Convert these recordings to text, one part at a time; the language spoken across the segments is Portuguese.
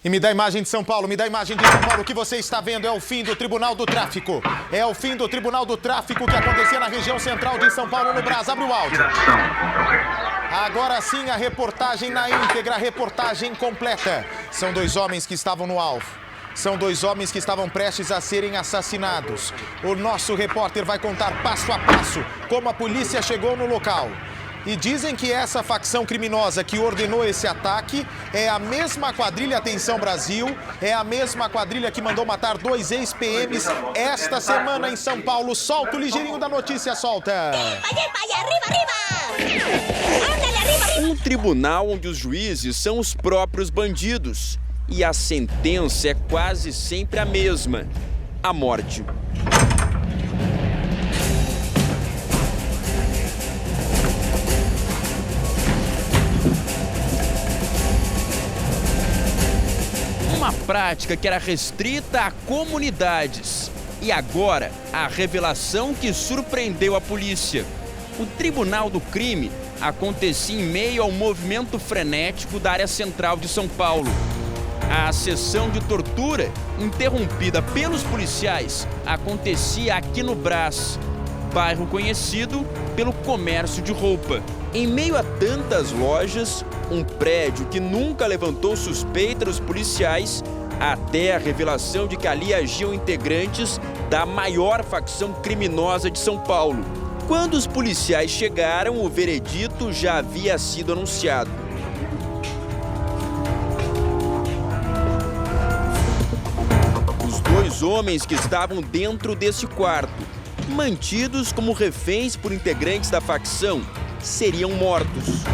E me dá a imagem de São Paulo, me dá a imagem de São Paulo. O que você está vendo é o fim do Tribunal do Tráfico. É o fim do Tribunal do Tráfico que acontecia na região central de São Paulo, no Brás. Abre o áudio. Agora sim, a reportagem na íntegra, a reportagem completa. São dois homens que estavam no alvo. São dois homens que estavam prestes a serem assassinados. O nosso repórter vai contar passo a passo como a polícia chegou no local. E dizem que essa facção criminosa que ordenou esse ataque é a mesma quadrilha, atenção Brasil, é a mesma quadrilha que mandou matar dois ex-PMs esta semana em São Paulo. Solta o ligeirinho da notícia, solta! Um tribunal onde os juízes são os próprios bandidos. E a sentença é quase sempre a mesma: a morte. Uma prática que era restrita a comunidades. E agora, a revelação que surpreendeu a polícia. O Tribunal do Crime acontecia em meio ao movimento frenético da área central de São Paulo. A sessão de tortura, interrompida pelos policiais, acontecia aqui no Brás, bairro conhecido pelo comércio de roupa. Em meio a tantas lojas, um prédio que nunca levantou suspeita dos policiais, até a revelação de que ali agiam integrantes da maior facção criminosa de São Paulo. Quando os policiais chegaram, o veredito já havia sido anunciado. Os dois homens que estavam dentro desse quarto, mantidos como reféns por integrantes da facção, seriam mortos.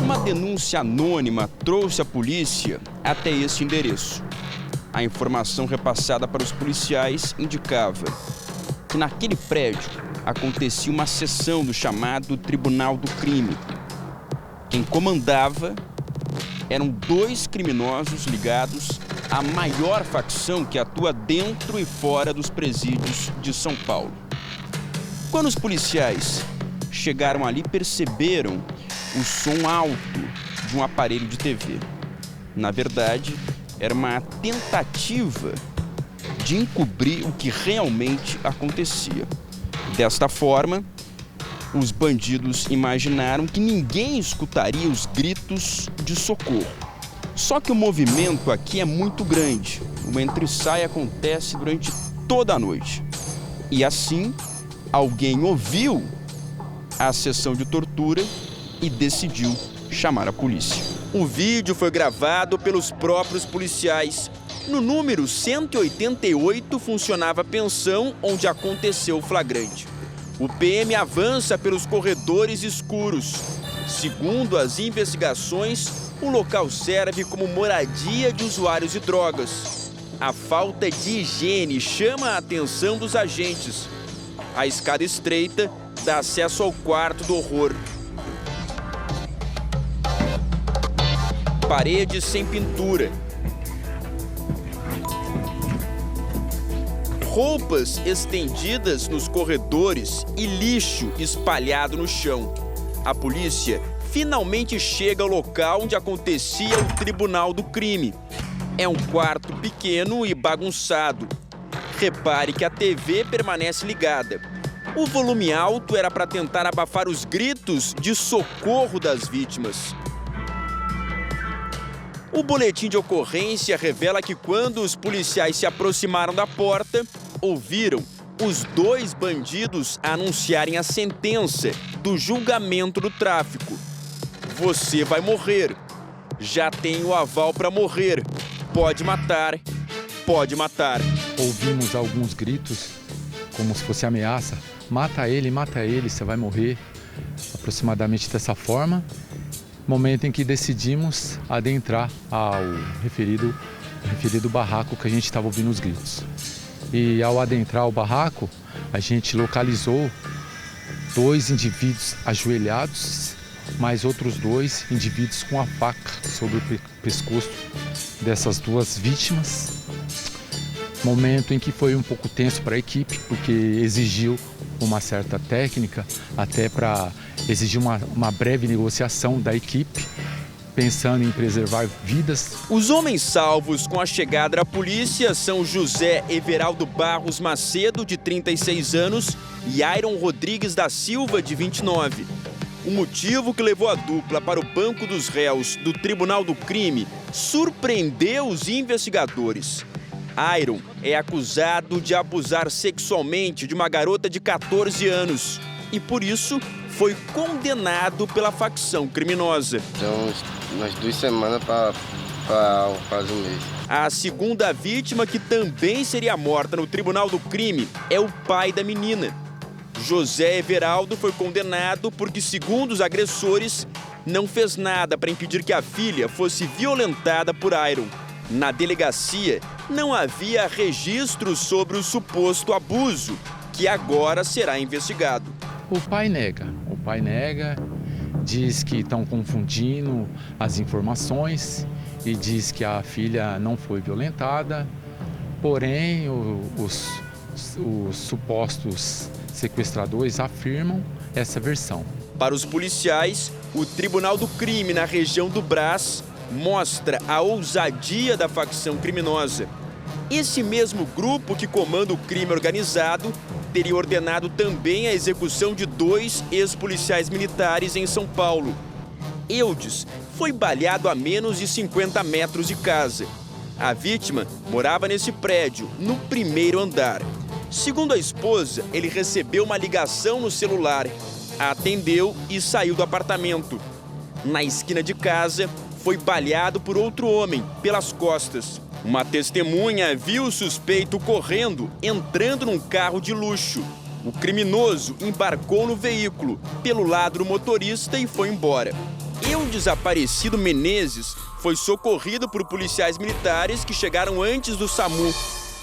Uma denúncia anônima trouxe a polícia até este endereço. A informação repassada para os policiais indicava que naquele prédio acontecia uma sessão do chamado Tribunal do Crime. Quem comandava eram dois criminosos ligados à maior facção que atua dentro e fora dos presídios de São Paulo. Quando os policiais chegaram ali, perceberam o som alto de um aparelho de TV. Na verdade, era uma tentativa de encobrir o que realmente acontecia. Desta forma, os bandidos imaginaram que ninguém escutaria os gritos de socorro. Só que o movimento aqui é muito grande. O entra e sai acontece durante toda a noite. E assim, alguém ouviu a sessão de tortura e decidiu chamar a polícia. O vídeo foi gravado pelos próprios policiais. No número 188 funcionava a pensão onde aconteceu o flagrante. O PM avança pelos corredores escuros. Segundo as investigações, o local serve como moradia de usuários de drogas. A falta de higiene chama a atenção dos agentes. A escada estreita dá acesso ao quarto do horror. Paredes sem pintura. Roupas estendidas nos corredores e lixo espalhado no chão. A polícia finalmente chega ao local onde acontecia o Tribunal do Crime. É um quarto pequeno e bagunçado. Repare que a TV permanece ligada. O volume alto era para tentar abafar os gritos de socorro das vítimas. O boletim de ocorrência revela que quando os policiais se aproximaram da porta, ouviram os dois bandidos anunciarem a sentença do julgamento do tráfico. Você vai morrer. Já tem o aval para morrer. Pode matar. Pode matar. Ouvimos alguns gritos, como se fosse ameaça. Mata ele, você vai morrer. Aproximadamente dessa forma. Momento em que decidimos adentrar ao referido barraco que a gente estava ouvindo os gritos. E ao adentrar o barraco, a gente localizou dois indivíduos ajoelhados, mais outros dois indivíduos com a faca sobre o pescoço dessas duas vítimas. Momento em que foi um pouco tenso para a equipe, porque exigiu uma certa técnica, até para exigir uma breve negociação da equipe, pensando em preservar vidas. Os homens salvos com a chegada da polícia são José Everaldo Barros Macedo, de 36 anos, e Iron Rodrigues da Silva, de 29. O motivo que levou a dupla para o banco dos réus do Tribunal do Crime surpreendeu os investigadores. Iron é acusado de abusar sexualmente de uma garota de 14 anos e, por isso, foi condenado pela facção criminosa. Então, umas 2 semanas para quase um mês. A segunda vítima, que também seria morta no Tribunal do Crime, é o pai da menina. José Everaldo foi condenado porque, segundo os agressores, não fez nada para impedir que a filha fosse violentada por Iron. Na delegacia, não havia registros sobre o suposto abuso, que agora será investigado. O pai nega, diz que estão confundindo as informações e diz que a filha não foi violentada, porém os supostos sequestradores afirmam essa versão. Para os policiais, o Tribunal do Crime na região do Brás mostra a ousadia da facção criminosa. Esse mesmo grupo que comanda o crime organizado teria ordenado também a execução de 2 ex-policiais militares em São Paulo. Eudes foi baleado a menos de 50 metros de casa. A vítima morava nesse prédio, no primeiro andar. Segundo a esposa, ele recebeu uma ligação no celular, atendeu e saiu do apartamento. Na esquina de casa, foi baleado por outro homem, pelas costas. Uma testemunha viu o suspeito correndo, entrando num carro de luxo. O criminoso embarcou no veículo, pelo lado do motorista, e foi embora. O desaparecido Menezes foi socorrido por policiais militares que chegaram antes do SAMU.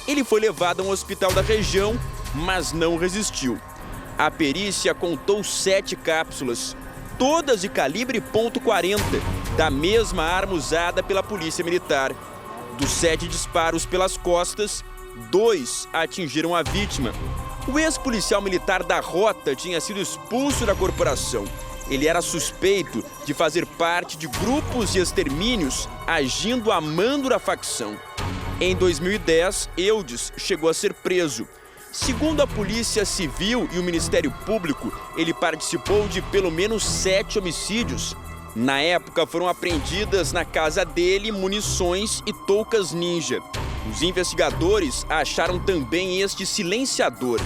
Ele foi levado a um hospital da região, mas não resistiu. A perícia contou 7 cápsulas, todas de calibre .40, da mesma arma usada pela polícia militar. Dos 7 disparos pelas costas, 2 atingiram a vítima. O ex-policial militar da Rota tinha sido expulso da corporação. Ele era suspeito de fazer parte de grupos de extermínios agindo a mando da facção. Em 2010, Eudes chegou a ser preso. Segundo a Polícia Civil e o Ministério Público, ele participou de pelo menos 7 homicídios. Na época, foram apreendidas na casa dele munições e toucas ninja. Os investigadores acharam também este silenciador.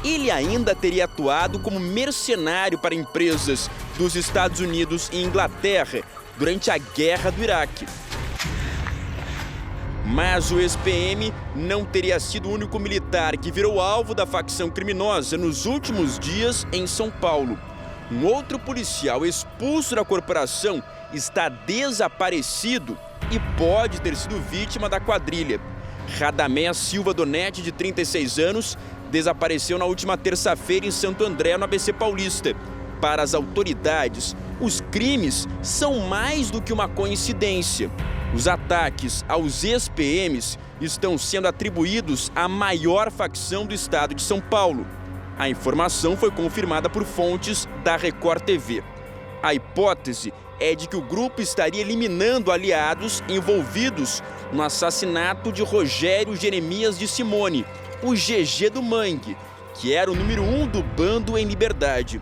Ele ainda teria atuado como mercenário para empresas dos Estados Unidos e Inglaterra durante a Guerra do Iraque. Mas o ex-PM não teria sido o único militar que virou alvo da facção criminosa nos últimos dias em São Paulo. Um outro policial expulso da corporação está desaparecido e pode ter sido vítima da quadrilha. Radamés Silva Donete, de 36 anos, desapareceu na última terça-feira em Santo André, no ABC Paulista. Para as autoridades, os crimes são mais do que uma coincidência. Os ataques aos ex-PMs estão sendo atribuídos à maior facção do estado de São Paulo. A informação foi confirmada por fontes da Record TV. A hipótese é de que o grupo estaria eliminando aliados envolvidos no assassinato de Rogério Jeremias de Simone, o GG do Mangue, que era o número 1 do bando em Liberdade.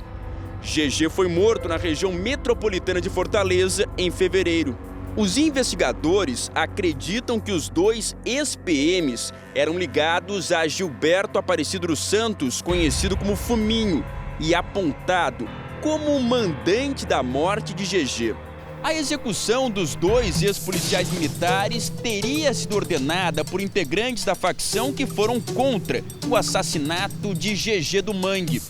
GG foi morto na região metropolitana de Fortaleza em fevereiro. Os investigadores acreditam que os 2 ex-PMs eram ligados a Gilberto Aparecido dos Santos, conhecido como Fuminho, e apontado como o mandante da morte de GG. A execução dos 2 ex-policiais militares teria sido ordenada por integrantes da facção que foram contra o assassinato de GG do Mangue.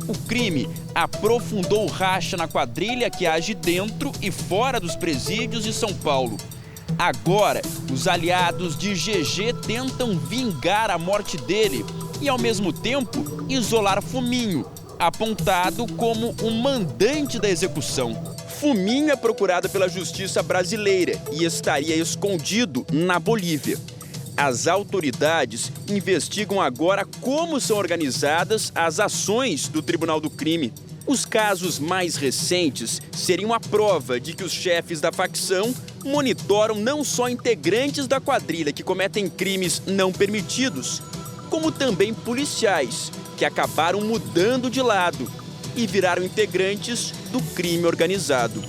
O crime aprofundou o racha na quadrilha que age dentro e fora dos presídios de São Paulo. Agora, os aliados de GG tentam vingar a morte dele e, ao mesmo tempo, isolar Fuminho, apontado como o mandante da execução. Fuminho é procurado pela justiça brasileira e estaria escondido na Bolívia. As autoridades investigam agora como são organizadas as ações do Tribunal do Crime. Os casos mais recentes seriam a prova de que os chefes da facção monitoram não só integrantes da quadrilha que cometem crimes não permitidos, como também policiais que acabaram mudando de lado e viraram integrantes do crime organizado.